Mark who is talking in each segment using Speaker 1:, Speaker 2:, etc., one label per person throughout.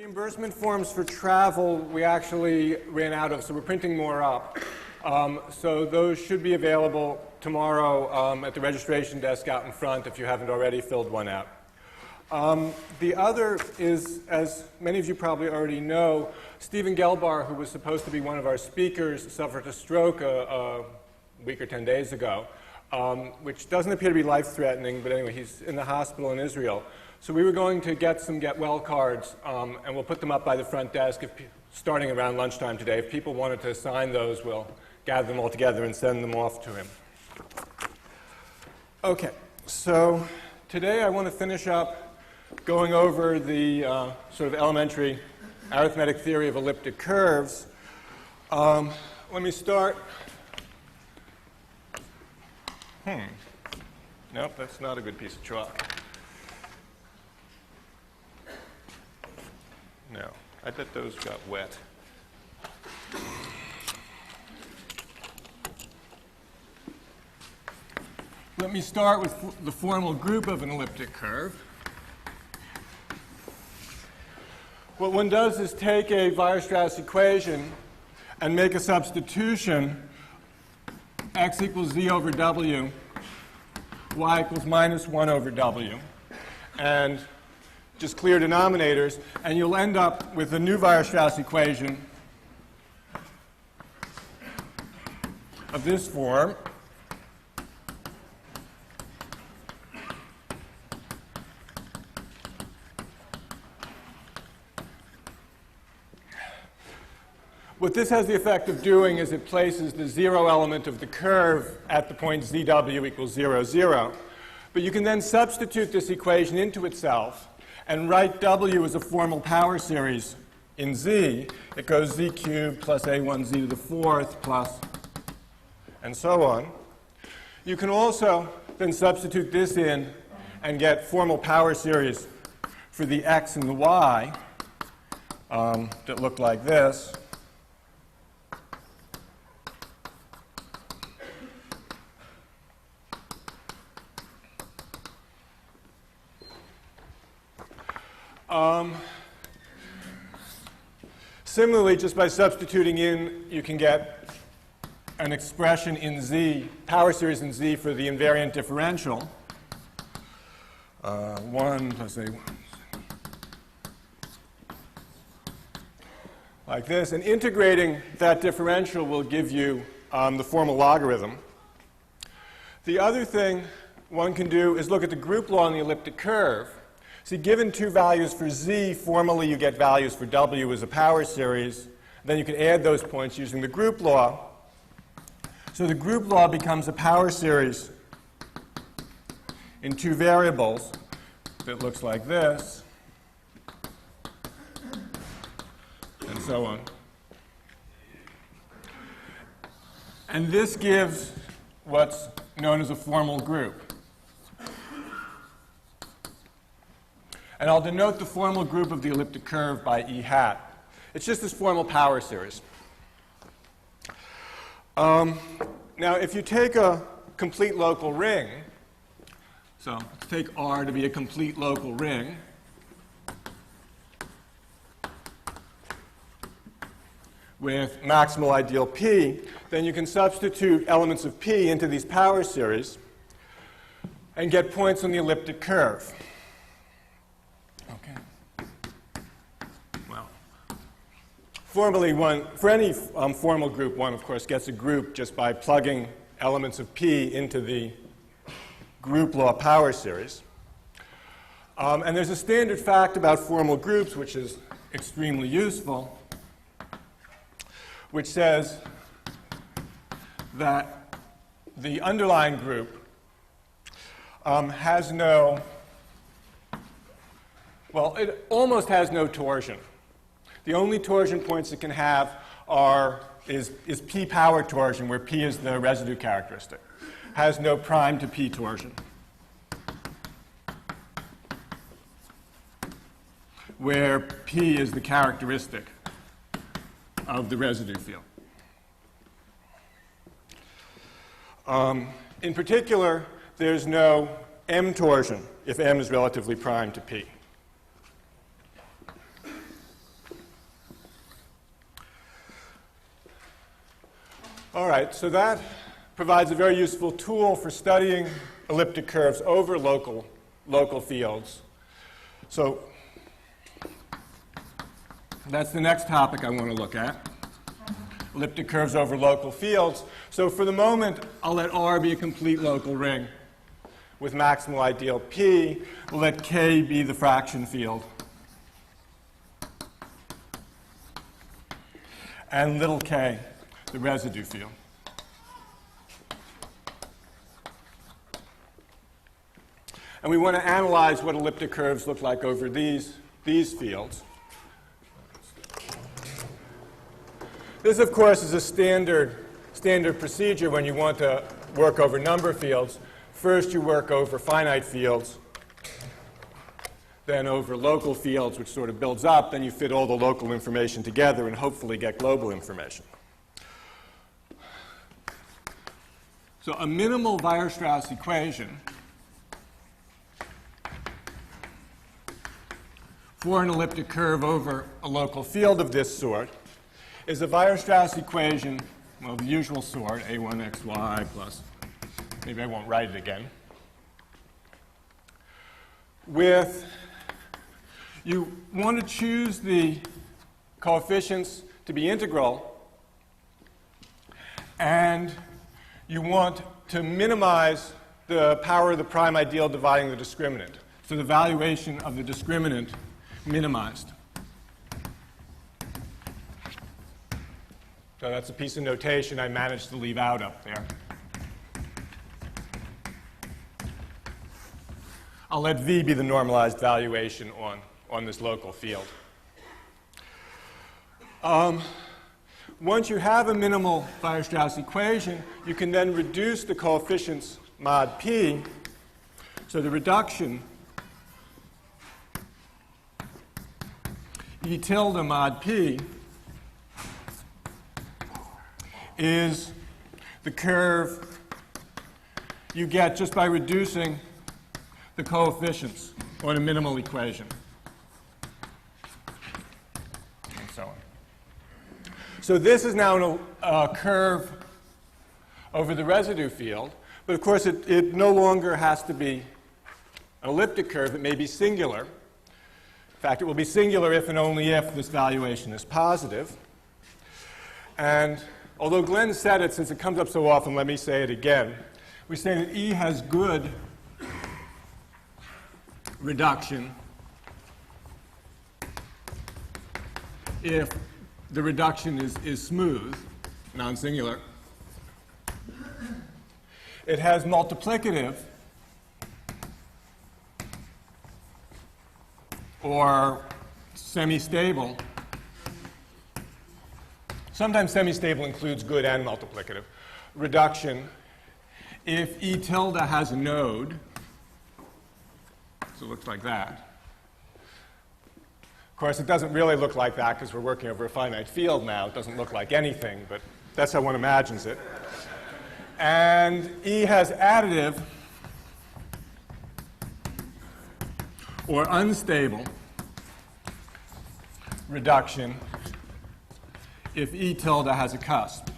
Speaker 1: Reimbursement forms for travel we actually ran out of, so we're printing more up. So those should be available tomorrow at the registration desk out in front if you haven't already filled one out. The other is, as many of you probably already know, Stephen Gelbar, who was supposed to be one of our speakers, suffered a stroke a week or 10 days ago, which doesn't appear to be life-threatening, but anyway, he's in the hospital in Israel. So we were going to get some get well cards, and we'll put them up by the front desk starting around lunchtime today. If people wanted to sign those, we'll gather them all together and send them off to him. Okay, so today I want to finish up going over the sort of elementary arithmetic theory of elliptic curves. Let me start. Nope, that's not a good piece of chalk. No, I bet those got wet. Let me start with the formal group of an elliptic curve. What one does is take a Weierstrass equation and make a substitution. X equals z over w, y equals minus 1 over w. And just clear denominators, and you'll end up with a new Weierstrass equation of this form. What this has the effect of doing is it places the zero element of the curve at the point zw equals 0, 0. But you can then substitute this equation into itself and write w as a formal power series in z. It goes z cubed plus a1z to the fourth plus and so on. You can also then substitute this in and get formal power series for the x and the y that look like this. Similarly, just by substituting in, you can get an expression in z, power series in z for the invariant differential. 1 plus a1. Like this. And integrating that differential will give you the formal logarithm. The other thing one can do is look at the group law in the elliptic curve. See, given two values for z, formally you get values for w as a power series. Then you can add those points using the group law. So the group law becomes a power series in two variables that looks like this, and so on. And this gives what's known as a formal group. And I'll denote the formal group of the elliptic curve by E hat. It's just this formal power series. Now, if you take a complete local ring, so let's take R to be a complete local ring, with maximal ideal P, then you can substitute elements of P into these power series and get points on the elliptic curve. Formally, for any formal group, one, of course, gets a group just by plugging elements of P into the group law power series. And there's a standard fact about formal groups, which is extremely useful, which says that the underlying group has no, well, it almost has no torsion. The only torsion points it can have is p power torsion, where p is the residue characteristic. Has no prime to p torsion, where p is the characteristic of the residue field. In particular, there's no m torsion if m is relatively prime to p. All right, so that provides a very useful tool for studying elliptic curves over local fields. So that's the next topic I want to look at, elliptic curves over local fields. So for the moment, I'll let R be a complete local ring with maximal ideal P. We'll let K be the fraction field. And little k, the residue field. And we want to analyze what elliptic curves look like over these fields. This, of course, is a standard procedure when you want to work over number fields. First, you work over finite fields, then over local fields, which sort of builds up. Then you fit all the local information together and hopefully get global information. So a minimal Weierstrass equation for an elliptic curve over a local field of this sort is a Weierstrass equation, well, the usual sort, a1xy plus, maybe I won't write it again, with, you want to choose the coefficients to be integral, and you want to minimize the power of the prime ideal dividing the discriminant. So the valuation of the discriminant minimized. So that's a piece of notation I managed to leave out up there. I'll let V be the normalized valuation on this local field. Once you have a minimal Weierstrass equation, you can then reduce the coefficients mod P. So the reduction E tilde mod P is the curve you get just by reducing the coefficients on a minimal equation, and so on. So this is now a curve over the residue field, but of course it no longer has to be an elliptic curve. It may be singular. In fact, it will be singular if and only if this valuation is positive. And although Glenn said it, since it comes up so often, let me say it again. We say that E has good reduction if the reduction is smooth, non-singular. It has multiplicative or semi-stable. Sometimes semi-stable includes good and multiplicative reduction if E tilde has a node. So it looks like that. Of course, it doesn't really look like that because we're working over a finite field now. It doesn't look like anything, but that's how one imagines it. And E has additive or unstable reduction if E tilde has a cusp.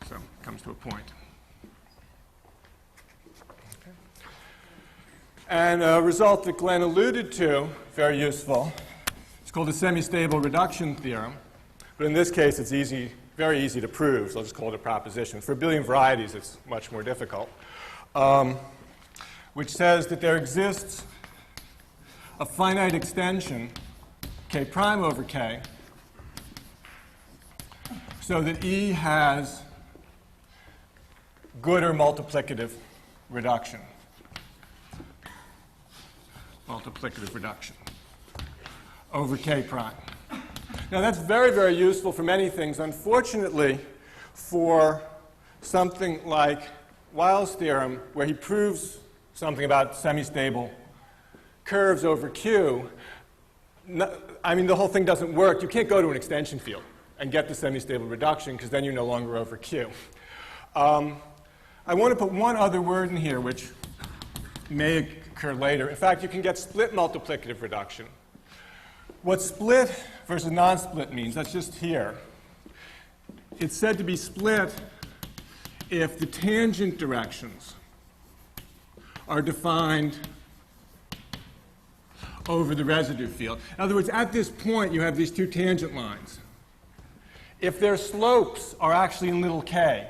Speaker 1: So it comes to a point. Okay. And a result that Glenn alluded to, very useful, it's called the semi-stable reduction theorem. But in this case, it's very easy to prove, so I'll just call it a proposition. For abelian varieties, it's much more difficult, which says that there exists a finite extension, k prime over k, so that E has good or multiplicative reduction. Multiplicative reduction over k prime. Now that's very, very useful for many things. Unfortunately, for something like Weil's theorem, where he proves something about semi-stable curves over Q, I mean, the whole thing doesn't work. You can't go to an extension field and get the semi-stable reduction, because then you're no longer over Q. I want to put one other word in here, which may occur later. In fact, you can get split multiplicative reduction. What split versus non-split means, that's just here. it's said to be split if the tangent directions are defined over the residue field. In other words, at this point, you have these two tangent lines. If their slopes are actually in little k,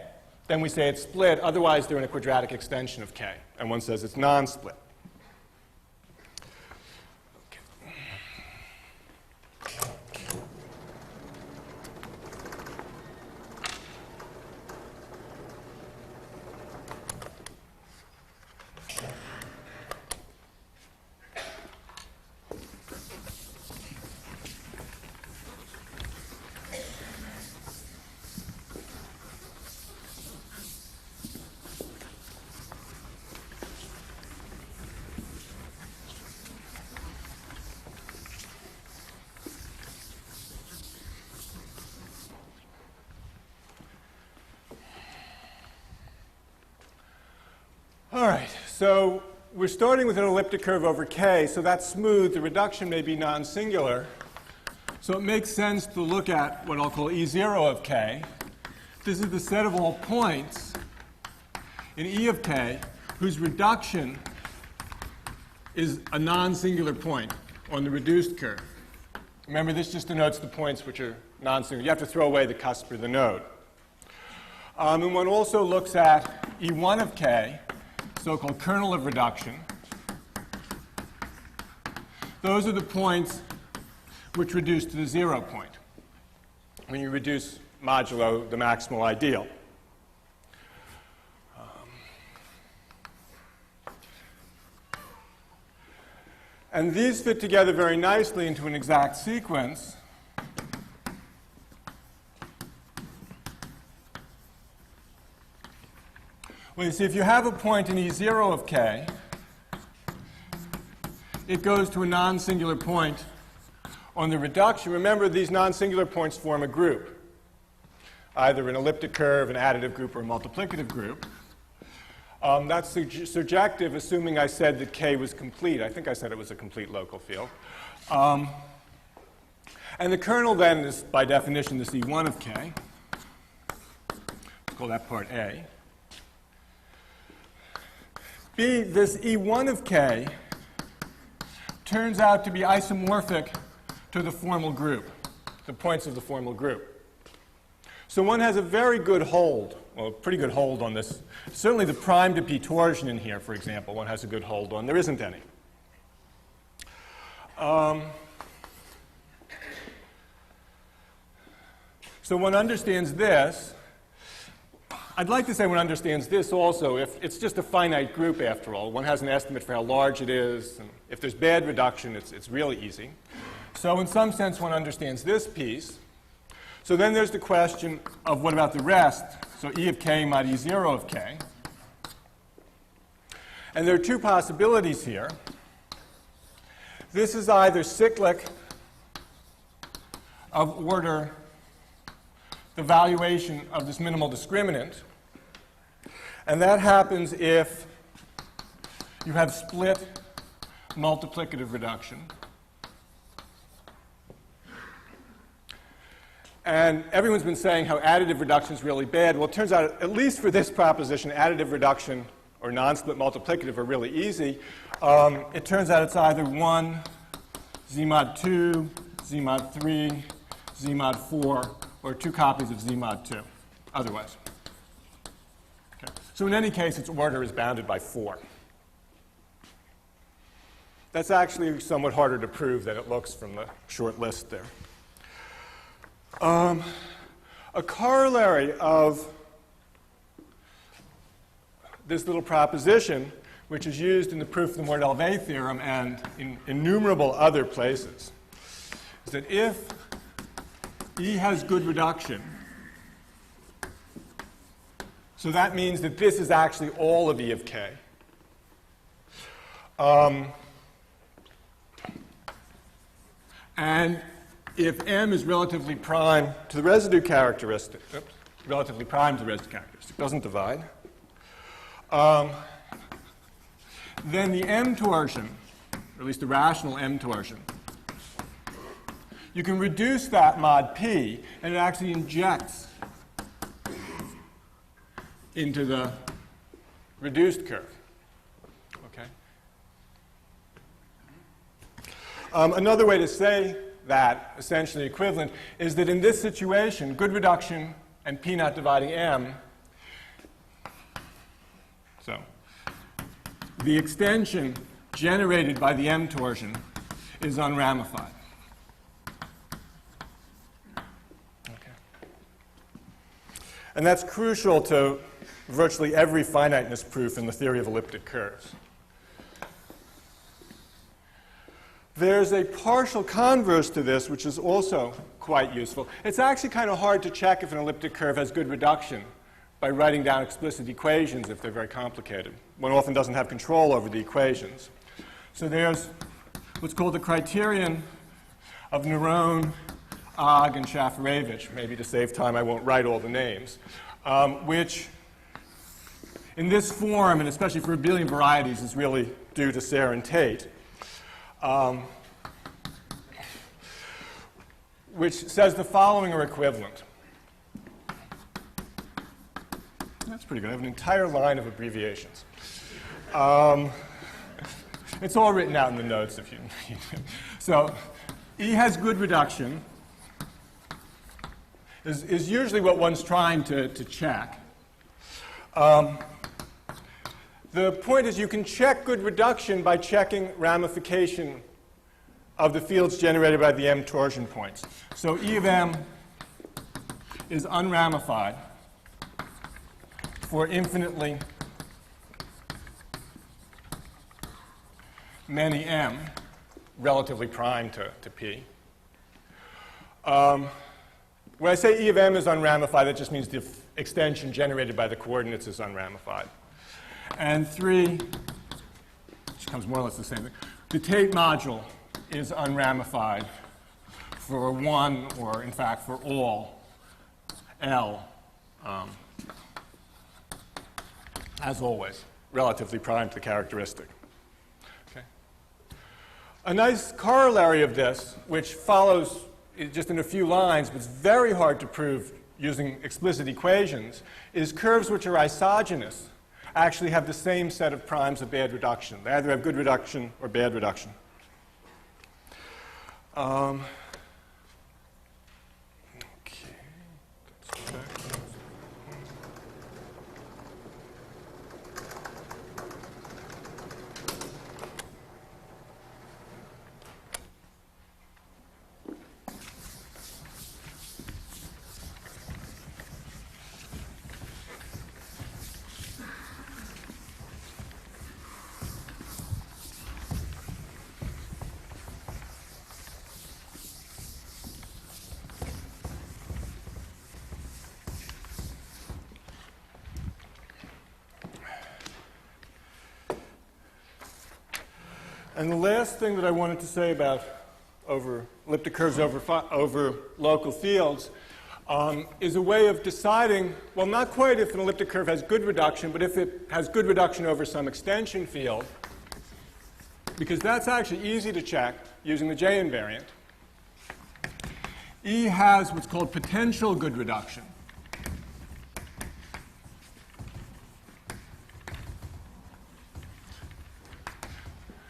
Speaker 1: then we say it's split. Otherwise, they're in a quadratic extension of k. And one says it's non-split. All right, so we're starting with an elliptic curve over k, so that's smooth. The reduction may be non-singular. So it makes sense to look at what I'll call E0 of k. This is the set of all points in E of k whose reduction is a non-singular point on the reduced curve. Remember, this just denotes the points which are non-singular. You have to throw away the cusp or the node. And one also looks at E1 of k, so-called kernel of reduction. Those are the points which reduce to the 0 point when you reduce modulo the maximal ideal. And these fit together very nicely into an exact sequence. Well, you see, if you have a point in E0 of k, it goes to a non-singular point on the reduction. Remember, these non-singular points form a group, either an elliptic curve, an additive group, or a multiplicative group. That's surjective, assuming I said that k was complete. I think I said it was a complete local field. And the kernel then is, by definition, this E1 of k. Let's call that part A. B, this E1 of k turns out to be isomorphic to the formal group, the points of the formal group. So one has a very good hold, well, a pretty good hold on this. Certainly the prime to p torsion in here, for example, one has a good hold on. There isn't any. So one understands this. I'd like to say one understands this also. If it's just a finite group, after all, one has an estimate for how large it is. And if there's bad reduction, it's really easy. So in some sense, one understands this piece. So then there's the question of what about the rest? So E of k mod E0 of k. And there are two possibilities here. This is either cyclic of order the valuation of this minimal discriminant. And that happens if you have split multiplicative reduction. And everyone's been saying how additive reduction is really bad. Well, it turns out, at least for this proposition, additive reduction or non-split multiplicative are really easy. It turns out it's either 1, z mod 2, z mod 3, z mod 4, or 2 copies of z mod 2, otherwise. Okay. So in any case, its order is bounded by 4. That's actually somewhat harder to prove than it looks from the short list there. A corollary of this little proposition, which is used in the proof of the Mordell-Weil theorem and in innumerable other places, is that if E has good reduction, so that means that this is actually all of E of k. And if M is relatively prime to the residue characteristic, relatively prime to the residue characteristic, doesn't divide, then the M torsion, or at least the rational M torsion, you can reduce that mod P, and it actually injects into the reduced curve. Okay. Another way to say that, essentially equivalent, is that in this situation, good reduction and p naught dividing m, so the extension generated by the m torsion is unramified. Okay. And that's crucial to virtually every finiteness proof in the theory of elliptic curves. There's a partial converse to this, which is also quite useful. It's actually kind of hard to check if an elliptic curve has good reduction by writing down explicit equations if they're very complicated. One often doesn't have control over the equations. So there's what's called the Criterion of Neurone, Ogg, and Shafarevich. Maybe to save time, I won't write all the names, which in this form, and especially for abelian varieties, is really due to Serre and Tate. Which says the following are equivalent. That's pretty good. I have an entire line of abbreviations. It's all written out in the notes if you need it. So E has good reduction is usually what one's trying to check. The point is you can check good reduction by checking ramification of the fields generated by the m torsion points. So E of m is unramified for infinitely many m, relatively prime to p. When I say E of m is unramified, that just means the extension generated by the coordinates is unramified. And 3, which comes more or less the same thing, the Tate module is unramified for 1, or in fact for all L, as always, relatively prime to the characteristic. Okay. A nice corollary of this, which follows just in a few lines, but it's very hard to prove using explicit equations, is curves which are isogynous actually have the same set of primes of bad reduction. They either have good reduction or bad reduction. Okay. And the last thing that I wanted to say about elliptic curves over local fields is a way of deciding, well, not quite if an elliptic curve has good reduction, but if it has good reduction over some extension field, because that's actually easy to check using the J invariant. E has what's called potential good reduction.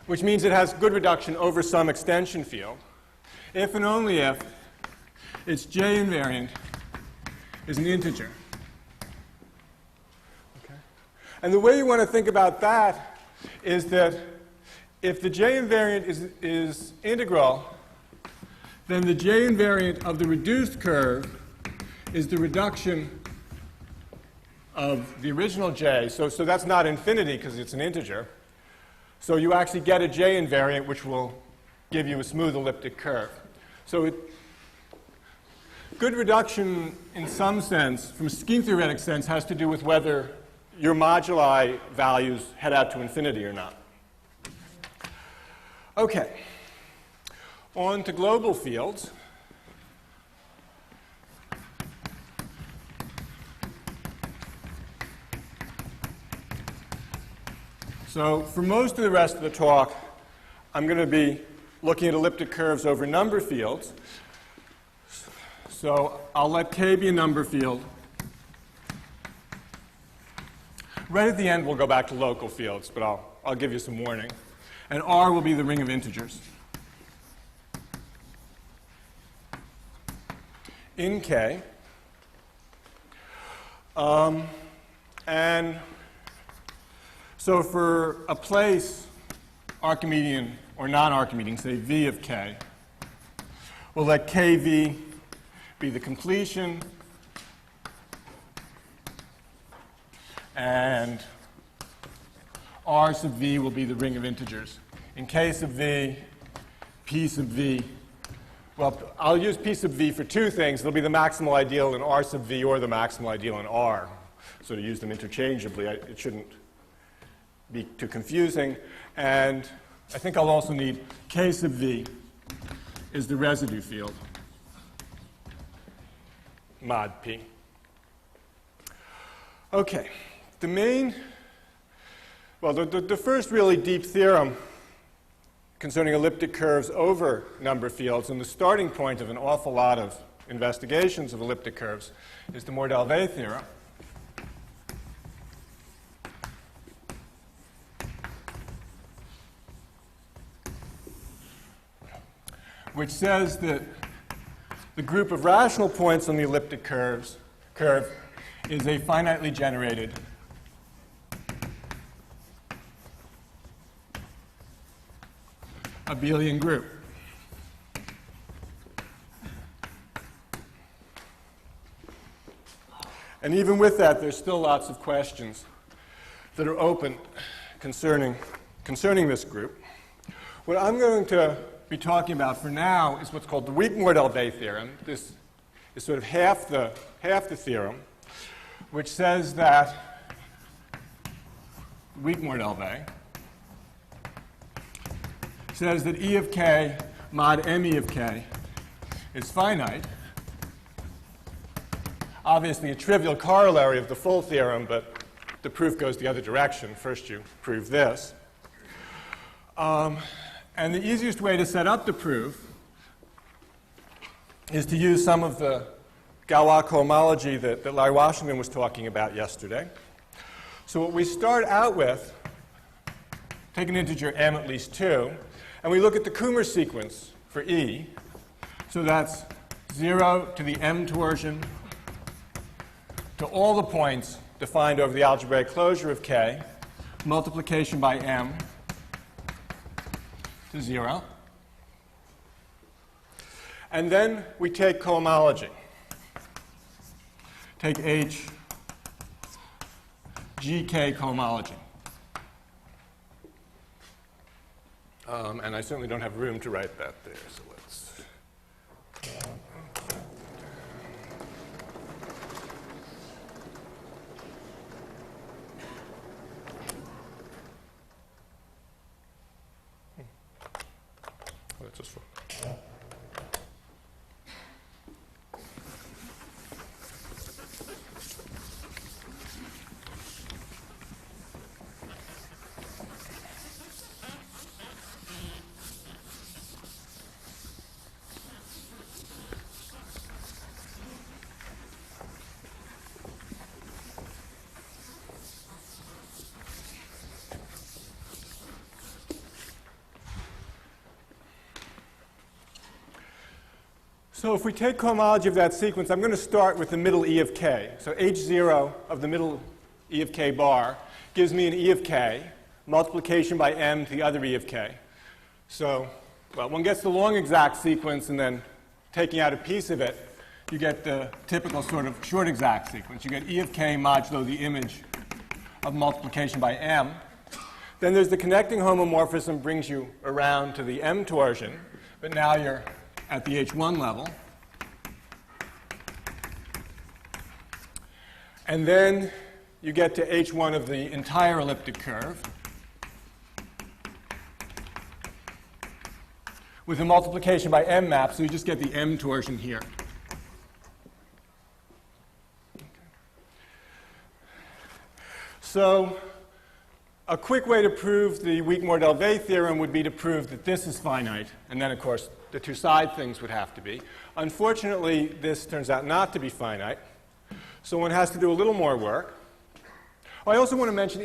Speaker 1: Which means it has good reduction over some extension field, if and only if its J invariant is an integer. Okay. And the way you want to think about that is that if the J invariant is integral, then the J invariant of the reduced curve is the reduction of the original J. So that's not infinity because it's an integer. So you actually get a J invariant, which will give you a smooth elliptic curve. So good reduction, in some sense, from a scheme theoretic sense, has to do with whether your moduli values head out to infinity or not. Okay. On to global fields. So for most of the rest of the talk, I'm going to be looking at elliptic curves over number fields. So I'll let K be a number field. Right at the end, we'll go back to local fields, but I'll give you some warning. And R will be the ring of integers. In K. And so for a place, Archimedean or non-Archimedean, say V of K, we'll let KV be the completion, and R sub V will be the ring of integers. In K sub V, P sub V, well, I'll use P sub V for two things. It'll be the maximal ideal in R sub V or the maximal ideal in R. So to use them interchangeably, it shouldn't be too confusing. And I think I'll also need K sub V is the residue field, mod P. Okay, the first really deep theorem concerning elliptic curves over number fields, and the starting point of an awful lot of investigations of elliptic curves, is the Mordell-Weil theorem. Which says that the group of rational points on the elliptic curve is a finitely generated abelian group. And even with that, there's still lots of questions that are open concerning this group. What I'm going to be talking about for now is what's called the weak Mordell-Weil theorem. This is sort of half the theorem, which says that weak Mordell-Weil says that E of K mod ME of K is finite. Obviously a trivial corollary of the full theorem, but the proof goes the other direction. First you prove this. And the easiest way to set up the proof is to use some of the Galois cohomology that Larry Washington was talking about yesterday. So what we start out with, take an integer m at least 2, and we look at the Kummer sequence for E. So that's 0 to the m torsion to all the points defined over the algebraic closure of K, multiplication by m to 0. And then we take cohomology. Take H, GK cohomology. And I certainly don't have room to write that there, so let's. Let's just. So if we take cohomology of that sequence, I'm going to start with the middle E of K. So H0 of the middle E of K bar gives me an E of K, multiplication by m to the other E of K. So, well, one gets the long exact sequence, and then taking out a piece of it, you get the typical sort of short exact sequence. You get E of K modulo the image of multiplication by m. Then there's the connecting homomorphism brings you around to the m torsion, but now you're at the H1 level. And then you get to H1 of the entire elliptic curve with a multiplication by m map, so you just get the m torsion here. Okay. So a quick way to prove the weak Mordell-Weil theorem would be to prove that this is finite, and then, of course, the two side things would have to be. Unfortunately, this turns out not to be finite, so one has to do a little more work. I also want to mention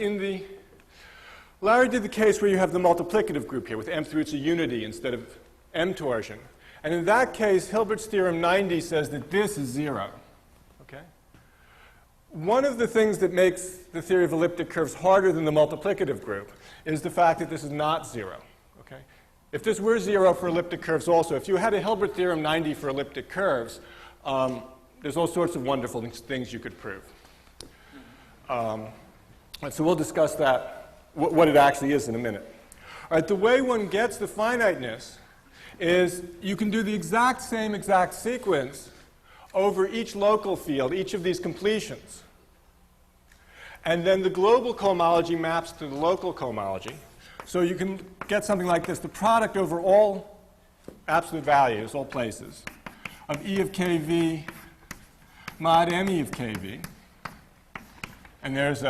Speaker 1: Larry did the case where you have the multiplicative group here with mth roots of unity instead of m torsion. And in that case, Hilbert's theorem 90 says that this is 0. Okay? One of the things that makes the theory of elliptic curves harder than the multiplicative group is the fact that this is not 0. Okay? If this were 0 for elliptic curves also, if you had a Hilbert theorem 90 for elliptic curves, there's all sorts of wonderful things you could prove. So we'll discuss that, what it actually is in a minute. All right, the way one gets the finiteness is you can do the exact sequence over each local field, each of these completions. And then the global cohomology maps to the local cohomology. So you can get something like this. The product over all absolute values, all places, of E of kv mod me of kv. And there's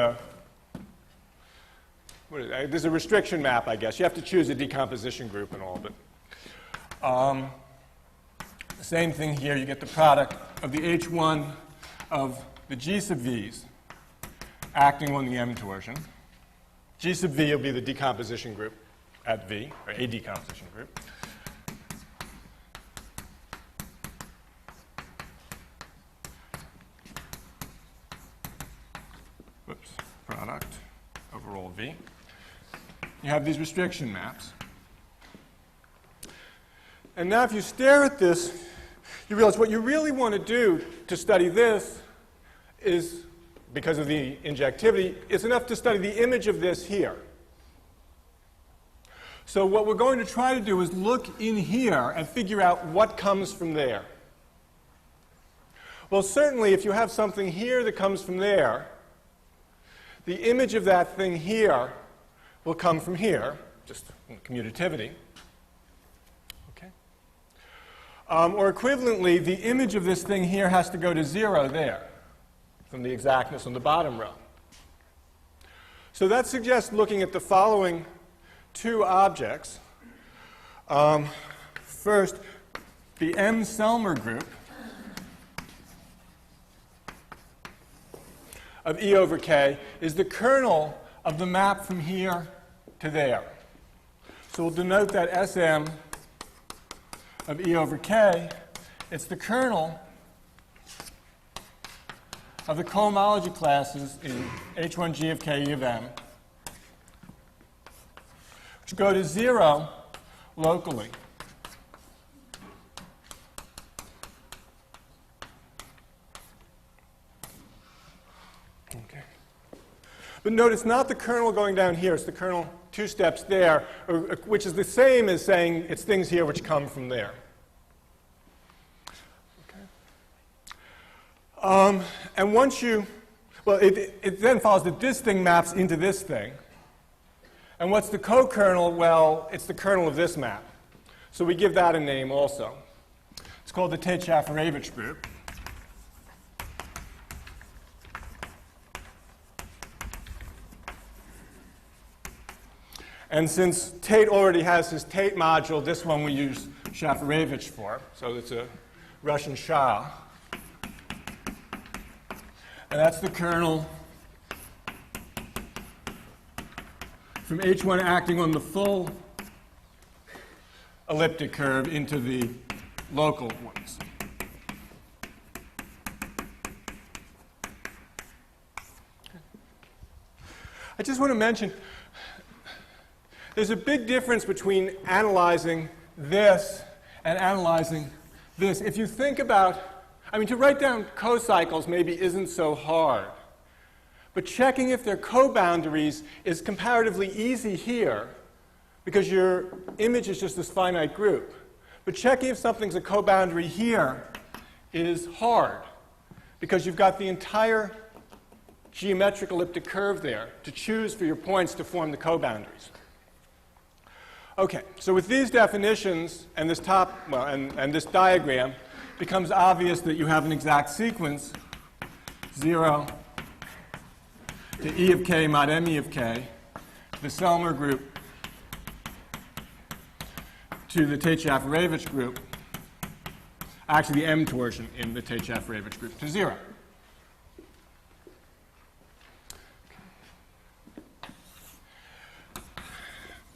Speaker 1: there's a restriction map, I guess. You have to choose a decomposition group and all, but the same thing here. You get the product of the H1 of the G sub v's acting on the M torsion. G sub v will be the decomposition group at V, or a decomposition group. Whoops, product over all V. You have these restriction maps. And now if you stare at this, you realize what you really want to do to study this is, because of the injectivity, it's enough to study the image of this here. So what we're going to try to do is look in here and figure out what comes from there. Well, certainly if you have something here that comes from there, the image of that thing here will come from here, just commutativity. Okay? Or equivalently, the image of this thing here has to go to 0 there, from the exactness on the bottom row. So that suggests looking at the following two objects. First, the M-Selmer group of E over K is the kernel of the map from here to there. So we'll denote that SM of E over K. It's the kernel of the cohomology classes in H1G of K E of M, which go to 0 locally. Okay. But notice not the kernel going down here, it's the kernel 2 steps there, which is the same as saying it's things here which come from there. And once you, well, it then follows that this thing maps into this thing. And what's the co-kernel? Well, it's the kernel of this map. So we give that a name also. It's called the Tate-Shafarevich group. And since Tate already has his Tate module, this one we use Shafarevich for. So it's a Russian Shah. And that's the kernel from H1 acting on the full elliptic curve into the local ones. I just want to mention, there's a big difference between analyzing this and analyzing this. If you think about, I mean, to write down cocycles maybe isn't so hard. But checking if they're co-boundaries is comparatively easy here because your image is just this finite group. But checking if something's a co-boundary here is hard because you've got the entire geometric elliptic curve there to choose for your points to form the co-boundaries. Okay, so with these definitions and this and this diagram, it becomes obvious that you have an exact sequence, 0 to E of K mod ME of K, the Selmer group to the Tate-Shafarevich group, actually the M torsion in the Tate-Shafarevich group to 0.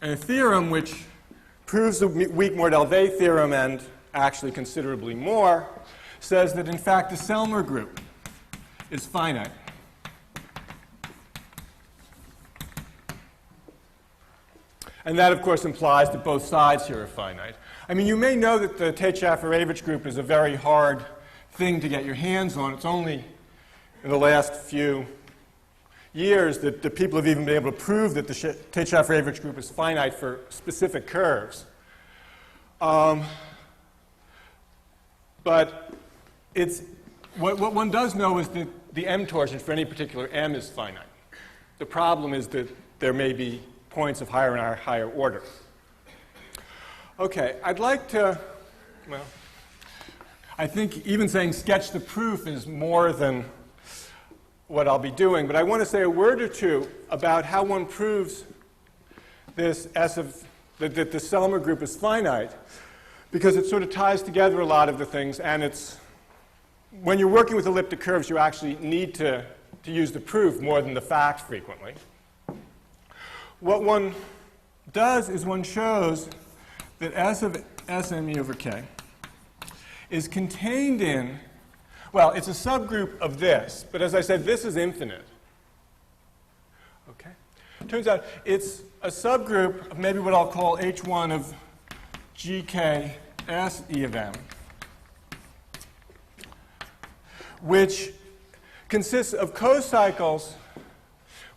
Speaker 1: And a theorem which proves the weak Mordell-Weil theorem and actually considerably more says that, in fact, the Selmer group is finite. And that, of course, implies that both sides here are finite. I mean, you may know that the Tate-Shafarevich group is a very hard thing to get your hands on. It's only in the last few years that the people have even been able to prove that the Tate-Shafarevich group is finite for specific curves. But what one does know is that the M torsion for any particular M is finite. The problem is that there may be points of higher and higher order. Okay, I'd like to, well, I think even saying sketch the proof is more than what I'll be doing, but I want to say a word or two about how one proves this that the Selmer group is finite, because it sort of ties together a lot of the things, and it's, when you're working with elliptic curves, you actually need to use the proof more than the fact frequently. What one does is one shows that S of Sm over K is contained in, well, it's a subgroup of this, but as I said, this is infinite. Okay? Turns out it's a subgroup of maybe what I'll call H1 of GK S E of M, which consists of cocycles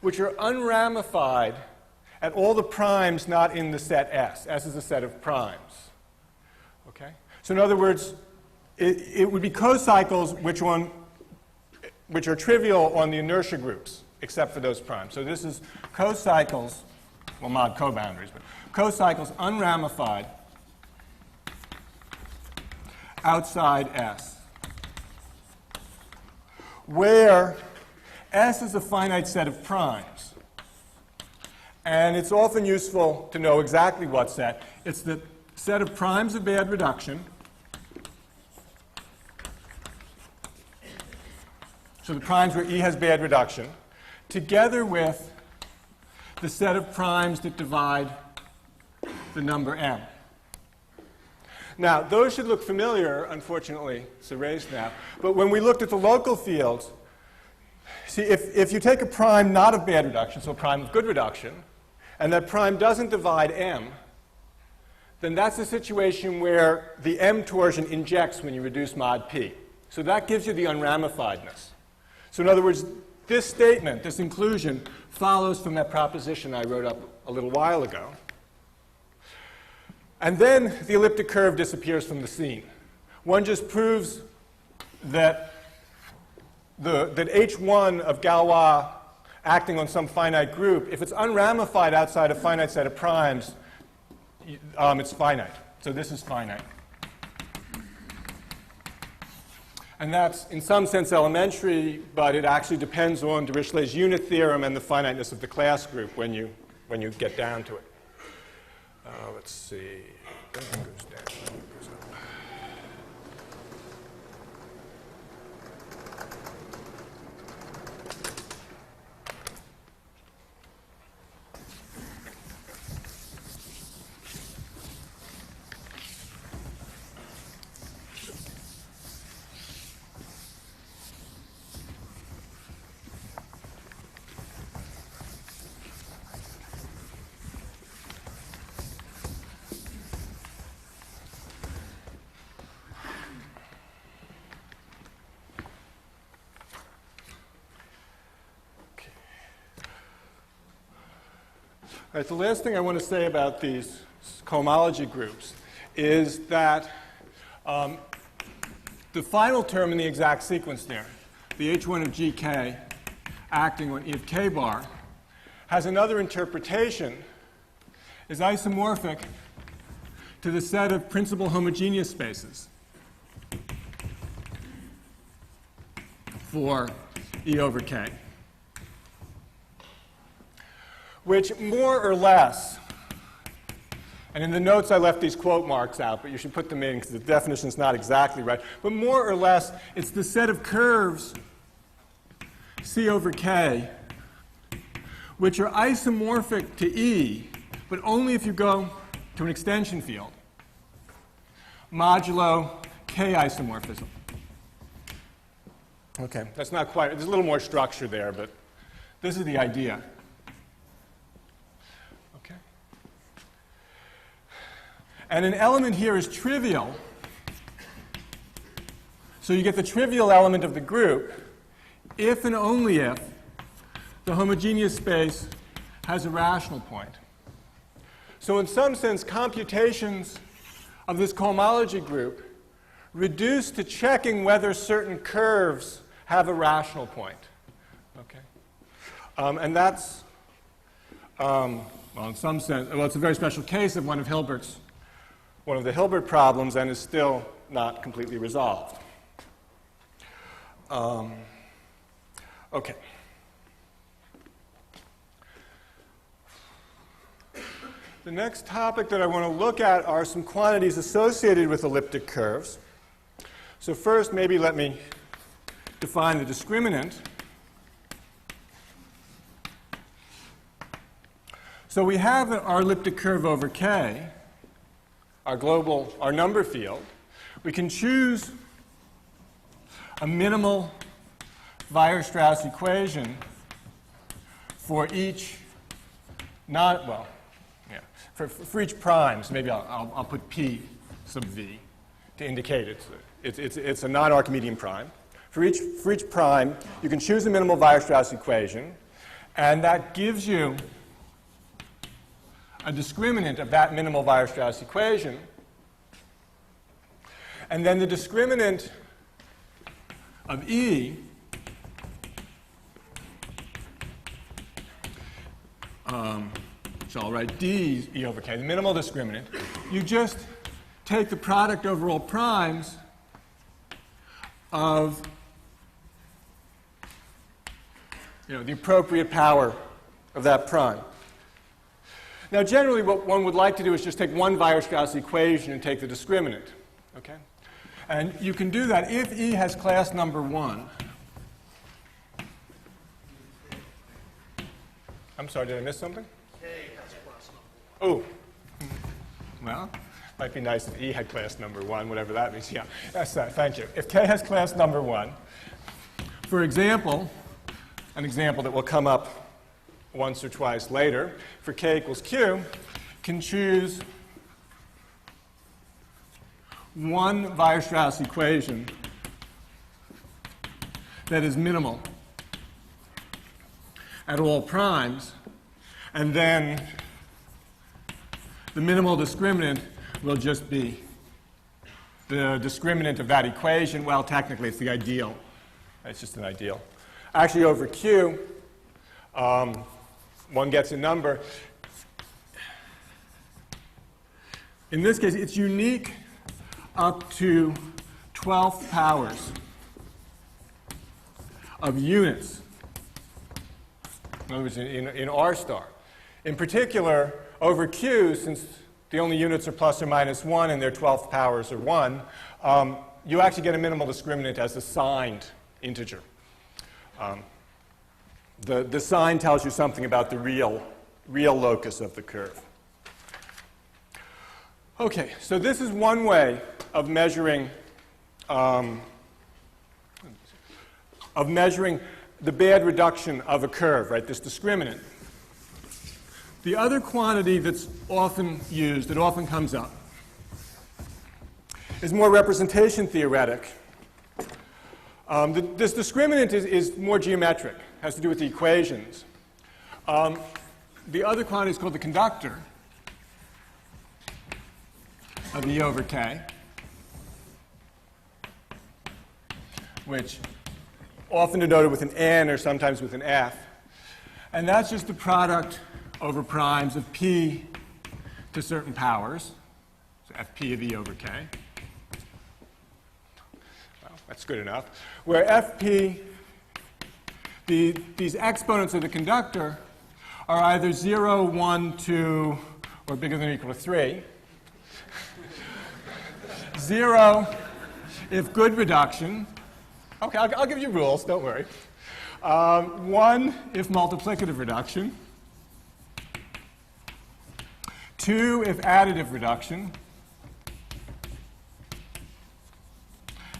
Speaker 1: which are unramified at all the primes not in the set S. S is a set of primes. Okay? So in other words, it would be cocycles which are trivial on the inertia groups, except for those primes. So this is cocycles, well, mod coboundaries, but cocycles unramified outside S, where S is a finite set of primes. And it's often useful to know exactly what set. It's the set of primes of bad reduction. So the primes where E has bad reduction, together with the set of primes that divide the number M. Now, those should look familiar. Unfortunately, it's erased now. But when we looked at the local fields, see, if you take a prime not of bad reduction, so a prime of good reduction, and that prime doesn't divide M, then that's a situation where the M torsion injects when you reduce mod P. So that gives you the unramifiedness. So in other words, this statement, this inclusion, follows from that proposition I wrote up a little while ago. And then the elliptic curve disappears from the scene. One just proves that that H1 of Galois acting on some finite group, if it's unramified outside a finite set of primes, it's finite. So this is finite. And that's, in some sense, elementary, but it actually depends on Dirichlet's unit theorem and the finiteness of the class group when you get down to it. Let's see. That one goes down. That one goes up. All right, the last thing I want to say about these cohomology groups is that the final term in the exact sequence there, the H1 of GK acting on E of K bar, has another interpretation, is isomorphic to the set of principal homogeneous spaces for E over K, which more or less, and in the notes I left these quote marks out, but you should put them in because the definition is not exactly right, but more or less it's the set of curves C over K which are isomorphic to E but only if you go to an extension field, modulo K isomorphism. Okay, that's not quite, there's a little more structure there, but this is the idea. Okay. And an element here is trivial. So you get the trivial element of the group if and only if the homogeneous space has a rational point. So in some sense, computations of this cohomology group reduce to checking whether certain curves have a rational point. Okay? And that's, well, in some sense, well, it's a very special case of one of the Hilbert problems, and is still not completely resolved. Okay. The next topic that I want to look at are some quantities associated with elliptic curves. So first, maybe let me define the discriminant. So we have our elliptic curve over K, our number field. We can choose a minimal Weierstrass equation for each for each prime. So maybe I'll put P sub V to indicate it's a non-Archimedean prime. For each prime, you can choose a minimal Weierstrass equation, and that gives you a discriminant of that minimal Weierstrass equation. And then the discriminant of E so I'll write D E over K, the minimal discriminant. You just take the product over all primes of the appropriate power of that prime. Now, generally, what one would like to do is just take one Weierstrass equation and take the discriminant. Okay? And you can do that if E has class number 1. I'm sorry, did I miss something?
Speaker 2: K has class number 1.
Speaker 1: Oh. Well, might be nice if E had class number 1, whatever that means. Yeah, that's that. Thank you. If K has class number 1, for example, an example that will come up once or twice later, for K equals Q, can choose one Weierstrass equation that is minimal at all primes, and then the minimal discriminant will just be the discriminant of that equation. Well, technically, it's the ideal. It's just an ideal. Actually, over Q, one gets a number. In this case, it's unique up to 12th powers of units. In other words, in R star. In particular, over Q, since the only units are plus or minus 1 and their 12th powers are 1, you actually get a minimal discriminant as a signed integer. The sign tells you something about the real locus of the curve. Okay, so this is one way of measuring the bad reduction of a curve, right? This discriminant. The other quantity that's often used, that often comes up, is more representation theoretic. This discriminant is more geometric, has to do with the equations. The other quantity is called the conductor of E over K, which often denoted with an N or sometimes with an F. And that's just the product over primes of P to certain powers, so Fp of E over K. Well, that's good enough. Where Fp, these exponents of the conductor are either 0, 1, 2, or bigger than or equal to 3. 0 if good reduction. Okay, I'll give you rules, don't worry. 1 if multiplicative reduction. 2 if additive reduction,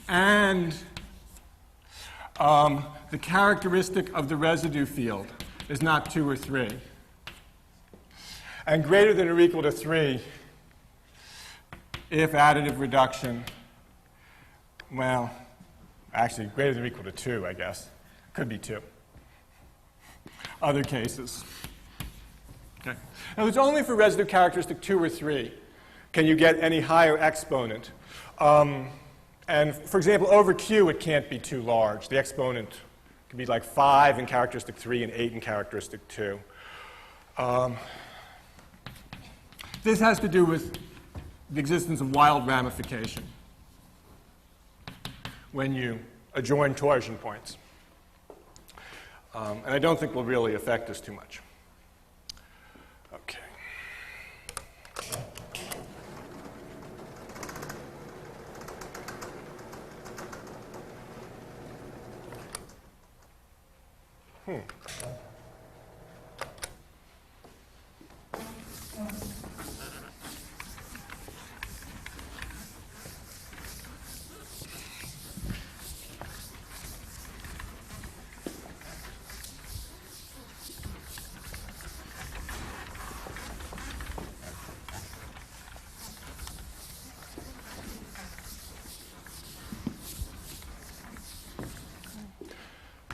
Speaker 1: and the characteristic of the residue field is not 2 or 3. And greater than or equal to 3 if additive reduction, well, actually greater than or equal to 2, I guess. Could be 2. Other cases. Okay. Now, it's only for residue characteristic 2 or 3 can you get any higher exponent. And for example, over Q, it can't be too large. The exponent can be like 5 in characteristic 3 and 8 in characteristic 2. This has to do with the existence of wild ramification when you adjoin torsion points. And I don't think will really affect us too much. Okay.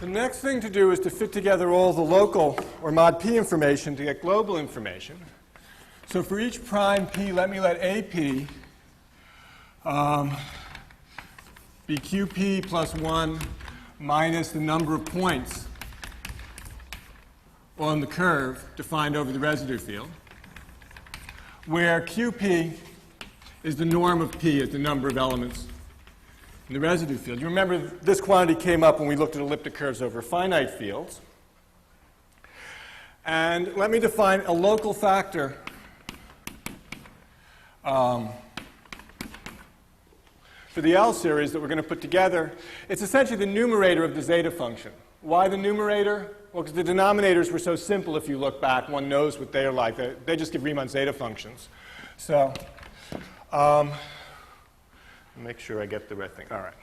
Speaker 1: The next thing to do is to fit together all the local or mod p information to get global information. So for each prime p, let AP be qp plus 1 minus the number of points on the curve defined over the residue field, where qp is the norm of p, is the number of elements in the residue field. You remember this quantity came up when we looked at elliptic curves over finite fields. And let me define a local factor for the L series that we're going to put together. It's essentially the numerator of the zeta function. Why the numerator? Well, because the denominators were so simple if you look back. One knows what they're like. They just give Riemann zeta functions. So make sure I get the right thing. All right.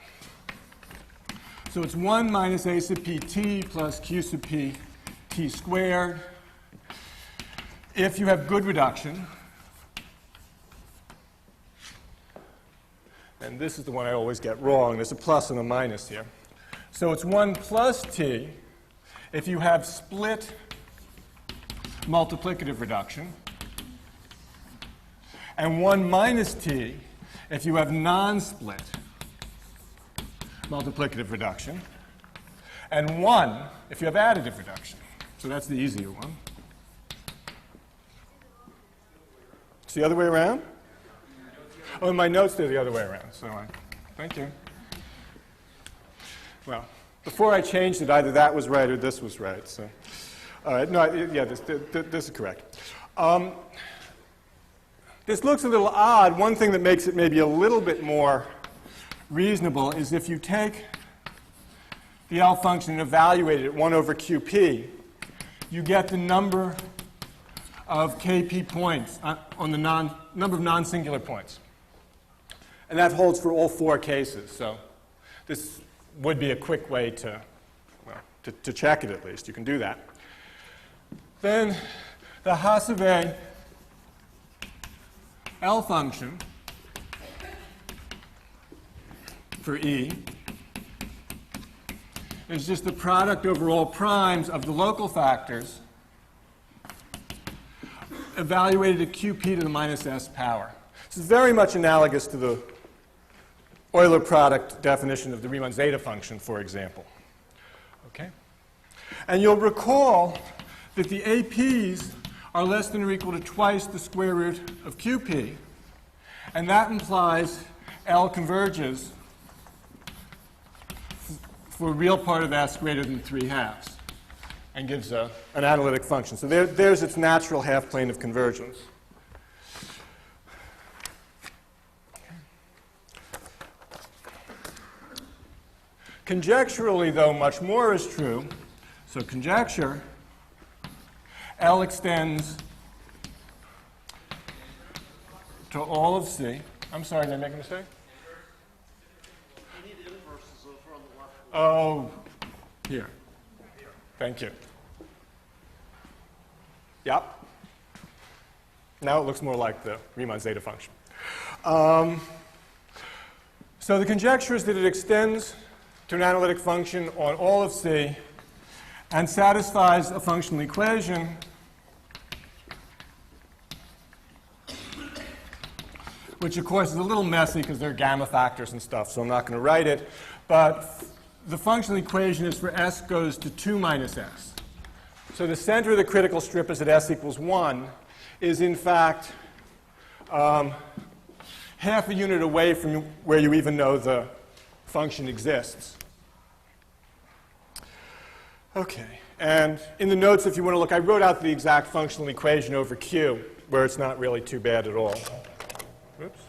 Speaker 1: So it's 1 minus a sub pt plus q sub p t squared. If you have good reduction, and this is the one I always get wrong. There's a plus and a minus here. So it's 1 plus t if you have split multiplicative reduction, and 1 minus t if you have non-split multiplicative reduction, and 1 if you have additive reduction. So that's the easier one. It's the other way around? Oh, in my notes they're the other way around. So thank you. Well, before I changed it, either that was right or this was right. So, all right, no, yeah, this is correct. This looks a little odd. One thing that makes it maybe a little bit more reasonable is if you take the L function and evaluate it at 1 over qp, you get the number of kp points on the number of non-singular points. And that holds for all 4 cases. So this would be a quick way to, well, to check it at least. You can do that. Then the Hasave L function for E is just the product over all primes of the local factors evaluated at qp to the minus s power. This is very much analogous to the Euler product definition of the Riemann zeta function, for example. Okay? And you'll recall that the APs are less than or equal to twice the square root of qp, and that implies L converges for a real part of S greater than 3/2 and gives an analytic function. So there's its natural half plane of convergence. Conjecturally, though, much more is true. So conjecture, L extends to all of C. I'm sorry, did I make a mistake?
Speaker 2: You need inverses over on the left.
Speaker 1: Oh, here. Thank you. Yep. Now it looks more like the Riemann zeta function. So the conjecture is that it extends to an analytic function on all of C and satisfies a functional equation which of course is a little messy because there are gamma factors and stuff, so I'm not going to write it. But the functional equation is for s goes to 2 minus s. So the center of the critical strip is at s equals 1 is in fact half a unit away from where you even know the function exists. Okay, and in the notes, if you want to look, I wrote out the exact functional equation over Q, where it's not really too bad at all. Oops.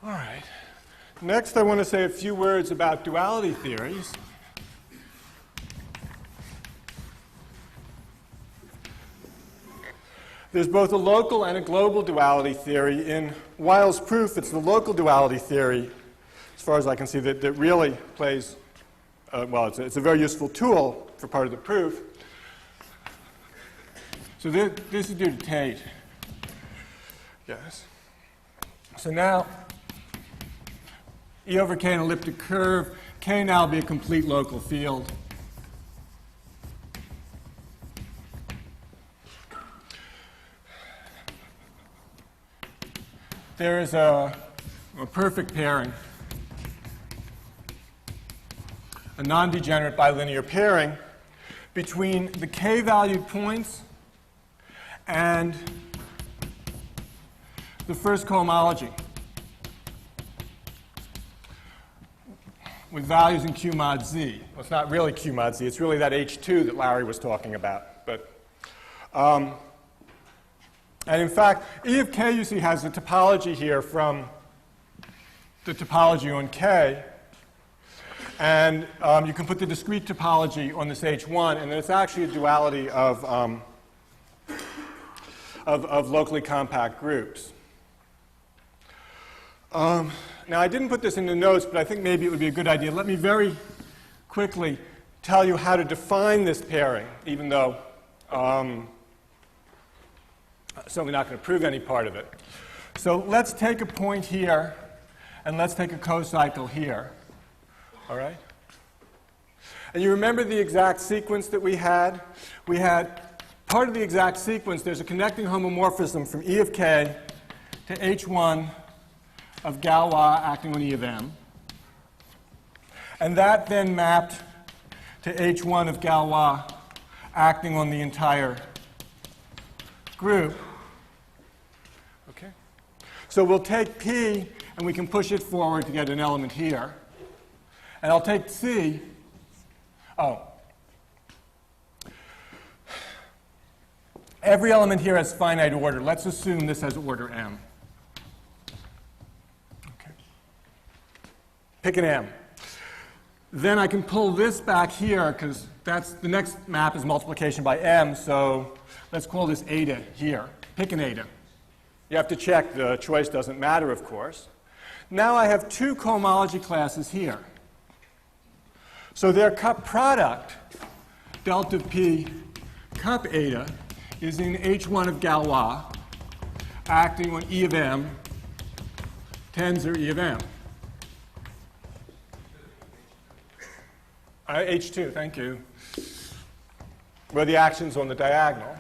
Speaker 1: All right. Next, I want to say a few words about duality theories. There's both a local and a global duality theory. In Weil's proof, it's the local duality theory, as far as I can see, that really plays, well, it's a very useful tool for part of the proof. So this is due to Tate. Yes. So now, E over K an elliptic curve, K now be a complete local field. There is a perfect pairing, a non-degenerate bilinear pairing between the K-valued points and the first cohomology with values in Q mod Z. Well, it's not really Q mod Z. It's really that H2 that Larry was talking about. But, and in fact, E of K, you see, has a topology here from the topology on K. And you can put the discrete topology on this H1, and then it's actually a duality of locally compact groups. Now, I didn't put this in the notes, but I think maybe it would be a good idea. Let me very quickly tell you how to define this pairing, even though I'm certainly not going to prove any part of it. So let's take a point here, and let's take a cocycle here. All right? And you remember the exact sequence that we had? We had part of the exact sequence. There's a connecting homomorphism from E of K to H1 of Galois acting on E of M. And that then mapped to H1 of Galois acting on the entire group. Okay? So we'll take P and we can push it forward to get an element here. And I'll take C. Oh. Every element here has finite order. Let's assume this has order M. Pick an M. Then I can pull this back here because that's the next map is multiplication by M. So let's call this eta here. Pick an eta. You have to check the choice doesn't matter, of course. Now I have two cohomology classes here. So their cup product, delta P cup eta, is in H1 of Galois acting on E of M, tensor E of M. H2, thank you, where the action's on the diagonal.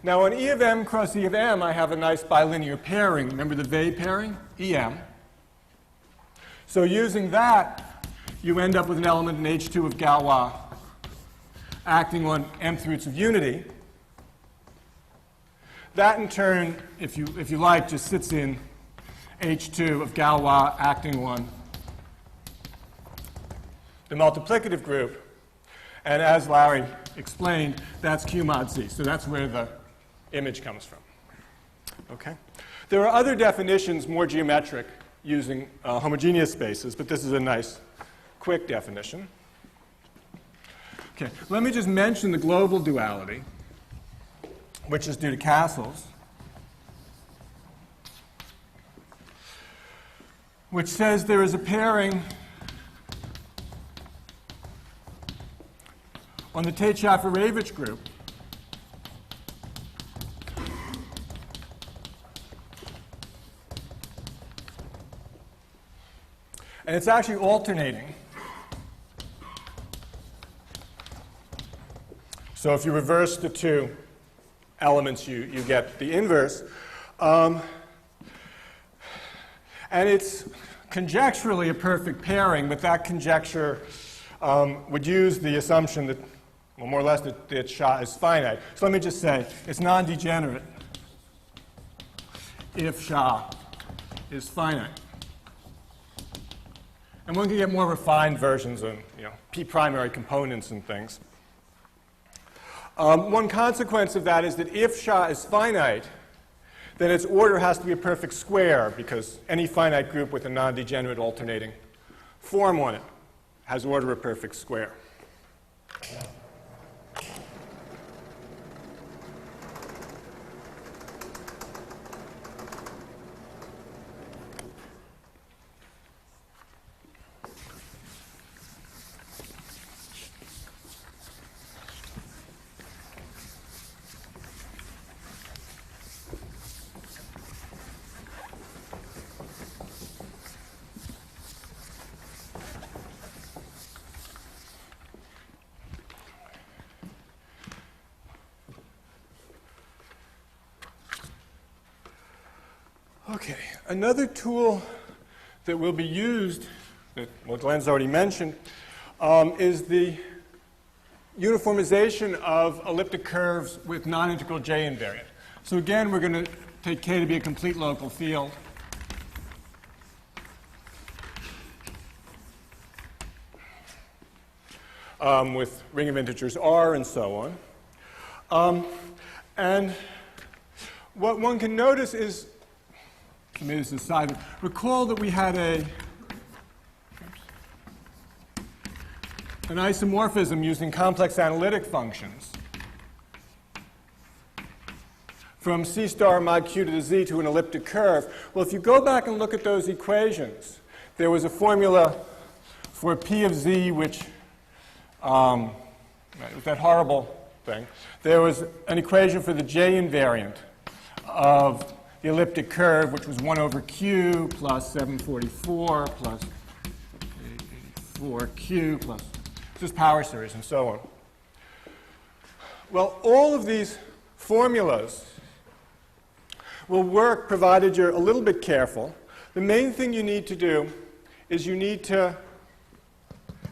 Speaker 1: Now, on E of M cross E of M, I have a nice bilinear pairing. Remember the Weil pairing? EM. So using that, you end up with an element in H2 of Galois acting on mth roots of unity. That in turn, if you like, just sits in H2 of Galois acting on the multiplicative group. And as Larry explained, that's Q mod Z. So that's where the image comes from. Okay? There are other definitions, more geometric, using homogeneous spaces, but this is a nice, quick definition. Okay, let me just mention the global duality, which is due to Castles, which says there is a pairing on the Tate-Schaffer-Ravitch group and it's actually alternating. So if you reverse the two elements, you get the inverse. And it's conjecturally a perfect pairing, but that conjecture would use the assumption that, well, more or less, that SHA is finite. So let me just say, it's non-degenerate if SHA is finite. And one can get more refined versions of, p-primary components and things. One consequence of that is that if SHA is finite, then its order has to be a perfect square, because any finite group with a non-degenerate alternating form on it has order a perfect square. Okay, another tool that will be used, that Glenn's already mentioned, is the uniformization of elliptic curves with non-integral J invariant. So again, we're going to take K to be a complete local field. With ring of integers R and so on. And what one can notice is, maybe this is side. Recall that we had an isomorphism using complex analytic functions from C star mod Q to the Z to an elliptic curve. Well, if you go back and look at those equations, there was a formula for P of Z, which was that horrible thing. There was an equation for the J invariant of the elliptic curve, which was 1 over Q plus 744 plus 884Q plus just power series and so on. Well, all of these formulas will work provided you're a little bit careful. The main thing you need to do is you need to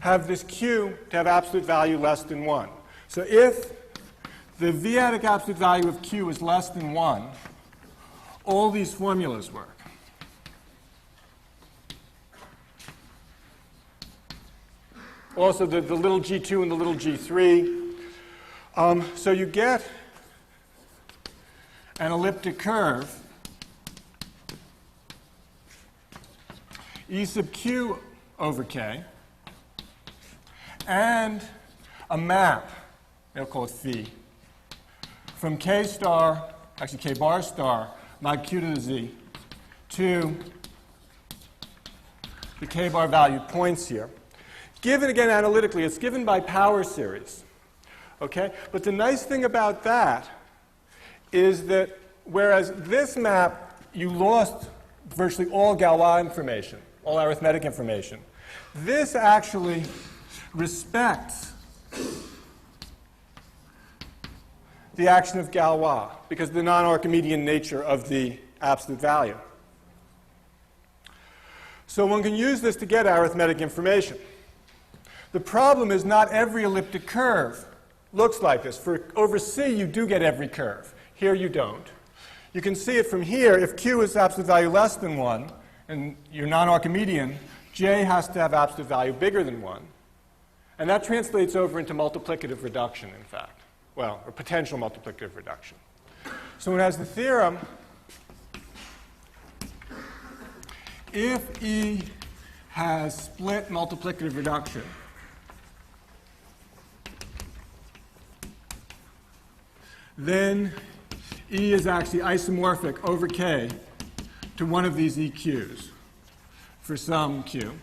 Speaker 1: have this Q to have absolute value less than 1. So if the v-adic absolute value of Q is less than 1, all these formulas work. Also, the little g2 and the little g3. So you get an elliptic curve, E sub q over k, and a map, they'll call it phi, from k star, actually k bar star, mod q to the z, to the k bar value points here. Given, again, analytically, it's given by power series. Okay? But the nice thing about that is that whereas this map, you lost virtually all Galois information, all arithmetic information, this actually respects the action of Galois because of the non-Archimedean nature of the absolute value. So one can use this to get arithmetic information. The problem is not every elliptic curve looks like this. For over C, you do get every curve. Here you don't. You can see it from here. If Q is absolute value less than 1, and you're non-Archimedean, J has to have absolute value bigger than 1. And that translates over into multiplicative reduction, in fact. Well, or potential multiplicative reduction. So it has the theorem, if E has split multiplicative reduction, then E is actually isomorphic over K to one of these EQs for some Q.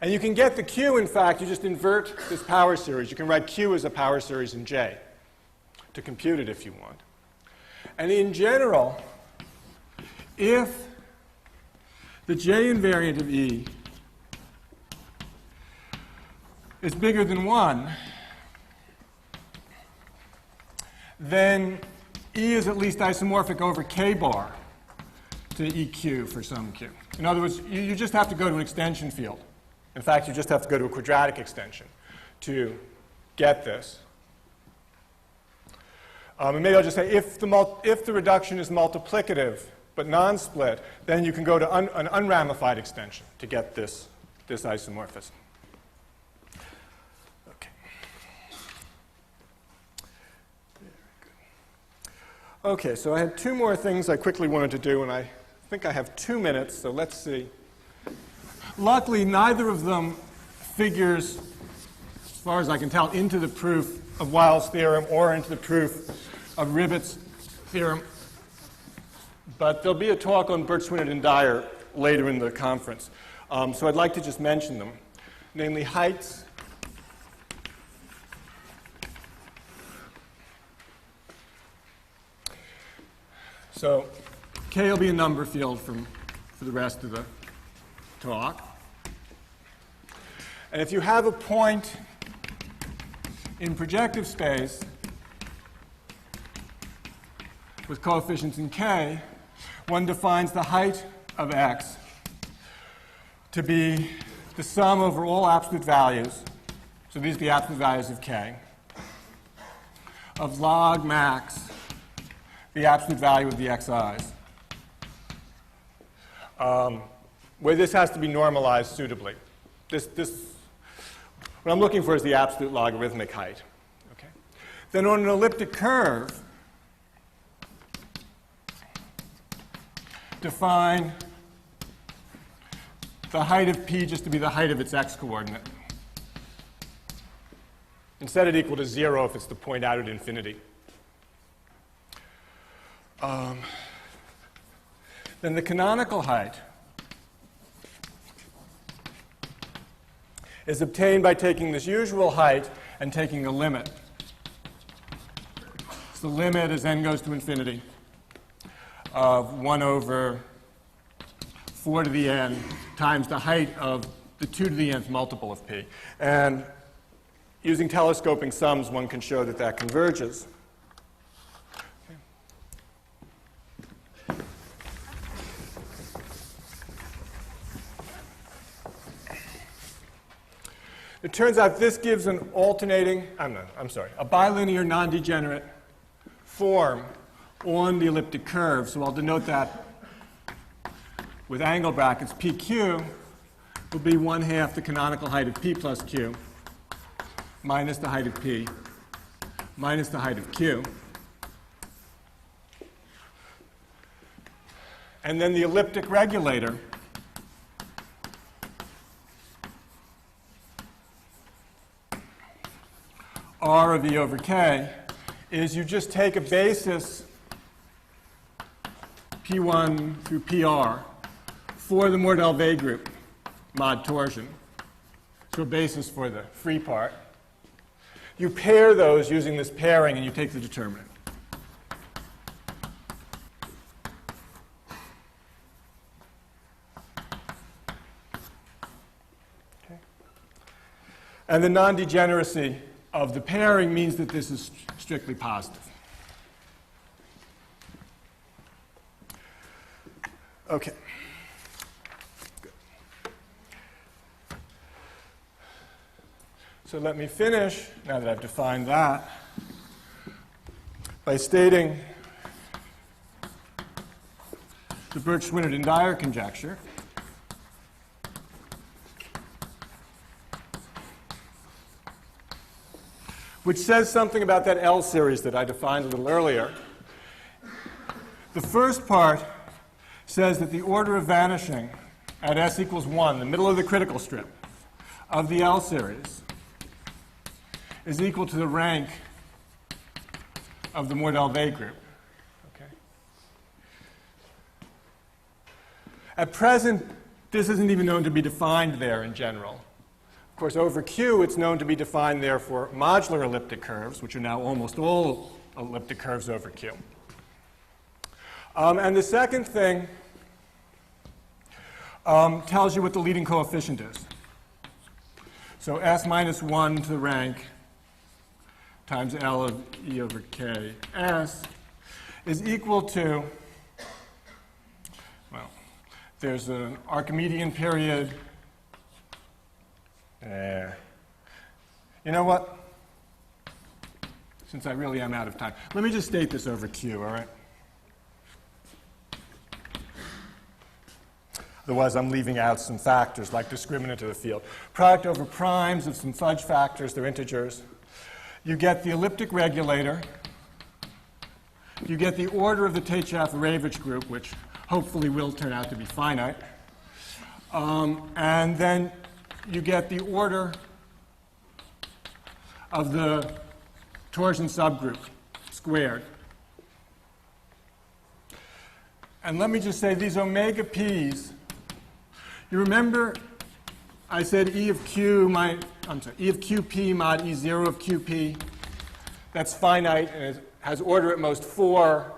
Speaker 1: And you can get the Q, in fact, you just invert this power series. You can write Q as a power series in J to compute it if you want. And in general, if the J invariant of E is bigger than 1, then E is at least isomorphic over K bar to EQ for some Q. In other words, you just have to go to an extension field. In fact, you just have to go to a quadratic extension to get this. And maybe I'll just say if the reduction is multiplicative but non-split, then you can go to an unramified extension to get this isomorphism. Okay. Okay, so I had two more things I quickly wanted to do, and I think I have 2 minutes, so let's see. Luckily, neither of them figures, as far as I can tell, into the proof of Weyl's theorem or into the proof of Ribot's theorem. But there'll be a talk on Burt-Swinert and Dyer later in the conference. So I'd like to just mention them, namely heights, so K will be a number field for the rest of the talk. And if you have a point in projective space with coefficients in K, one defines the height of X to be the sum over all absolute values, so these are the absolute values of K, of log max, the absolute value of the Xi's, where this has to be normalized suitably. What I'm looking for is the absolute logarithmic height. Okay? Then on an elliptic curve, define the height of P just to be the height of its x coordinate. And set it equal to 0 if it's the point out at infinity. Then the canonical height is obtained by taking this usual height and taking a limit. So the limit as n goes to infinity of 1 over 4 to the n times the height of the 2 to the nth multiple of P. And using telescoping sums, one can show that that converges. It turns out this gives an alternating, a bilinear non-degenerate form on the elliptic curve. So I'll denote that with angle brackets. PQ will be 1/2 the canonical height of P plus Q minus the height of P minus the height of Q. And then the elliptic regulator R of E over K is you just take a basis P1 through PR for the Mordell-Weil group mod torsion, so a basis for the free part. You pair those using this pairing and you take the determinant. Okay. And the non-degeneracy of the pairing means that this is strictly positive. Okay. Good. So let me finish, now that I've defined that, by stating the Birch-Swinnerton and Dyer conjecture. Which says something about that L series that I defined a little earlier. The first part says that the order of vanishing at s equals 1, the middle of the critical strip, of the L series is equal to the rank of the Mordell-Weil group. Okay. At present, this isn't even known to be defined there in general. Of course, over Q, it's known to be defined there for modular elliptic curves, which are now almost all elliptic curves over Q. And the second thing tells you what the leading coefficient is. So s minus 1 to the rank times L of E over K s is equal to, well, there's an Archimedean period. You know what? Since I really am out of time, let me just state this over Q, all right? Otherwise, I'm leaving out some factors like discriminant of the field. Product over primes of some fudge factors, they're integers. You get the elliptic regulator. You get the order of the Tate-Shafer-Ravitch group, which hopefully will turn out to be finite. And then you get the order of the torsion subgroup squared. And let me just say these omega p's, you remember I said E of Q, E of QP mod E0 of QP. That's finite and it has order at most 4,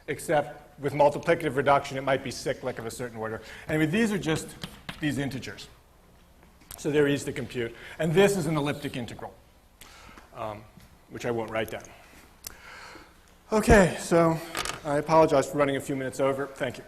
Speaker 1: except with multiplicative reduction it might be cyclic of a certain order. Anyway, these are just these integers. So they're easy to compute. And this is an elliptic integral, which I won't write down. Okay, so I apologize for running a few minutes over. Thank you.